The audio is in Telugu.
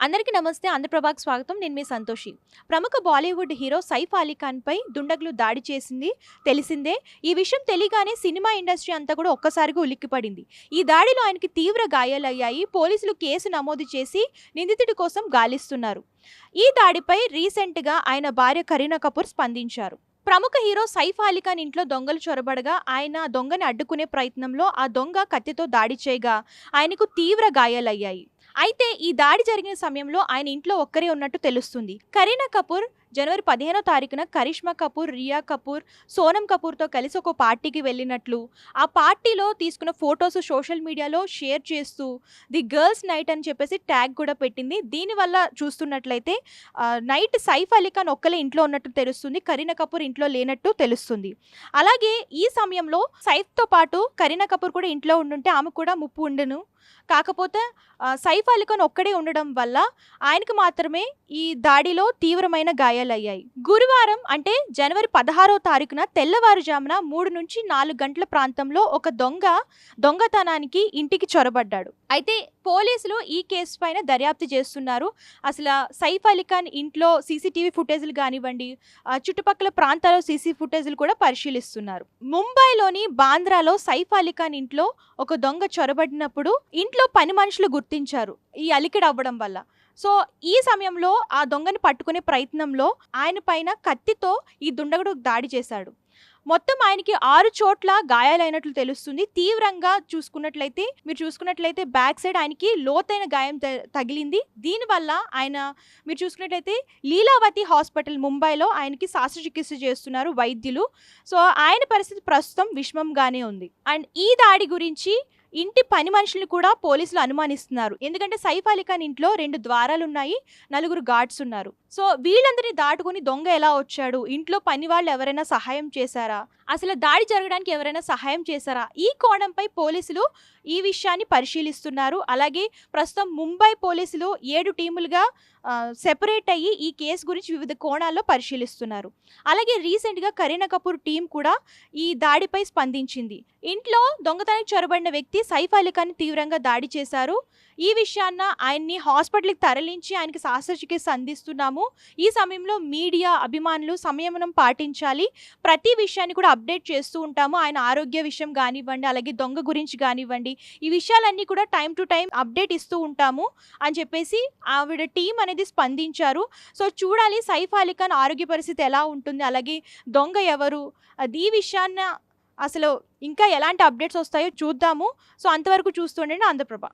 అందరికీ నమస్తే. ఆంధ్రప్రభకి స్వాగతం. నేను మీ సంతోషి. ప్రముఖ బాలీవుడ్ హీరో సైఫ్ అలీ ఖాన్‌పై దుండగులు దాడి చేసింది తెలిసిందే. ఈ విషయం తెలియగానే సినిమా ఇండస్ట్రీ అంతా కూడా ఒక్కసారిగా ఉలిక్కిపడింది. ఈ దాడిలో ఆయనకి తీవ్ర గాయాలయ్యాయి. పోలీసులు కేసు నమోదు చేసి నిందితుడి కోసం గాలిస్తున్నారు. ఈ దాడిపై రీసెంట్‌గా ఆయన భార్య కరీనా కపూర్ స్పందించారు. ప్రముఖ హీరో సైఫ్ అలీ ఖాన్ ఇంట్లో దొంగలు చొరబడగా ఆయన దొంగని అడ్డుకునే ప్రయత్నంలో ఆ దొంగ కత్తితో దాడి చేయగా ఆయనకు తీవ్ర గాయాలయ్యాయి. అయితే ఈ దాడి జరిగిన సమయంలో ఆయన ఇంట్లో ఒక్కరే ఉన్నట్టు తెలుస్తుంది. కరీనా కపూర్ జనవరి 15వ తారీఖున కరిష్మా కపూర్, రియా కపూర్, సోనం కపూర్తో కలిసి ఒక పార్టీకి వెళ్ళినట్లు, ఆ పార్టీలో తీసుకున్న ఫొటోస్ సోషల్ మీడియాలో షేర్ చేస్తూ ది గర్ల్స్ నైట్ అని చెప్పేసి ట్యాగ్ కూడా పెట్టింది. దీనివల్ల చూస్తున్నట్లయితే నైట్ సైఫ్ అలీ ఖాన్ ఒక్కలే ఇంట్లో ఉన్నట్టు తెలుస్తుంది. కరీనా కపూర్ ఇంట్లో లేనట్టు తెలుస్తుంది. అలాగే ఈ సమయంలో సైఫ్తో పాటు కరీనా కపూర్ కూడా ఇంట్లో ఉండుంటే ఆమె కూడా ముప్పు ఉండను. కాకపోతే సైఫ్ అలీ ఖాన్ ఒక్కడే ఉండడం వల్ల ఆయనకు మాత్రమే ఈ దాడిలో తీవ్రమైన గాయాలయ్యాయి. గురువారం అంటే జనవరి 16వ తారీఖున తెల్లవారుజామున 3 నుంచి 4 గంటల ప్రాంతంలో ఒక దొంగతనానికి ఇంటికి చొరబడ్డాడు. అయితే పోలీసులు ఈ కేసు పైన దర్యాప్తు చేస్తున్నారు. అసలు సైఫ్ అలీ ఖాన్ ఇంట్లో సీసీటీవీ ఫుటేజ్లు కానివ్వండి, చుట్టుపక్కల ప్రాంతాల్లో సీసీ ఫుటేజ్లు కూడా పరిశీలిస్తున్నారు. ముంబైలోని బాంద్రాలో సైఫ్ అలీ ఖాన్ ఇంట్లో ఒక దొంగ చొరబడినప్పుడు ఇంట్లో పని మనుషులు గుర్తించారు ఈ అలికిడి అవ్వడం వల్ల. సో ఈ సమయంలో ఆ దొంగని పట్టుకునే ప్రయత్నంలో ఆయన పైన కత్తితో ఈ దుండగుడు దాడి చేశాడు. మొత్తం ఆయనకి 6 చోట్ల గాయాలైనట్లు తెలుస్తుంది. తీవ్రంగా మీరు చూసుకున్నట్లయితే బ్యాక్ సైడ్ ఆయనకి లోతైన గాయం తగిలింది. దీనివల్ల ఆయన మీరు చూసుకున్నట్లయితే లీలావతి హాస్పిటల్ ముంబైలో ఆయనకి శస్త్రచికిత్స చేస్తున్నారు వైద్యులు. సో ఆయన పరిస్థితి ప్రస్తుతం విషమంగానే ఉంది. అండ్ ఈ దాడి గురించి ఇంటి పని మనుషుల్ని కూడా పోలీసులు అనుమానిస్తున్నారు. ఎందుకంటే సైఫ్ అలీ ఖాన్ ఇంట్లో 2 ద్వారాలు ఉన్నాయి, 4 గార్డ్స్ ఉన్నారు. సో వీళ్ళందరినీ దాటుకుని దొంగ ఎలా వచ్చాడు? ఇంట్లో పని వాళ్ళు ఎవరైనా సహాయం చేశారా? అసలు దాడి జరగడానికి ఎవరైనా సహాయం చేశారా? ఈ కోణంపై పోలీసులు ఈ విషయాన్ని పరిశీలిస్తున్నారు. అలాగే ప్రస్తుతం ముంబై పోలీసులు 7 టీములుగా సెపరేట్ అయ్యి ఈ కేసు గురించి వివిధ కోణాల్లో పరిశీలిస్తున్నారు. అలాగే రీసెంట్గా కరీనా కపూర్ టీం కూడా ఈ దాడిపై స్పందించింది. ఇంట్లో దొంగతనానికి చొరబడిన వ్యక్తి సైఫ్ అలీ ఖాన్ తీవ్రంగా దాడి చేశారు. ఈ విషయాన్న ఆయన్ని హాస్పిటల్కి తరలించి ఆయనకి శస్త్రచికిత్స అందిస్తున్నాము. ఈ సమయంలో మీడియా అభిమానులు సంయమనం పాటించాలి. ప్రతి విషయాన్ని కూడా అప్డేట్ చేస్తూ ఉంటాము. ఆయన ఆరోగ్య విషయం కానివ్వండి, అలాగే దొంగ గురించి కానివ్వండి, ఈ విషయాలన్నీ కూడా టైం టు టైం అప్డేట్ ఇస్తూ ఉంటాము అని చెప్పేసి ఆవిడ టీం అనేది స్పందించారు. సో చూడాలి సైఫ్ అలీ ఖాన్ ఆరోగ్య పరిస్థితి ఎలా ఉంటుంది, అలాగే దొంగ ఎవరు, ఈ విషయాన్న అసలు ఇంకా ఎలాంటి అప్డేట్స్ వస్తాయో చూద్దాము. సో అంతవరకు చూస్తుండండి ఆంధ్రప్రభ.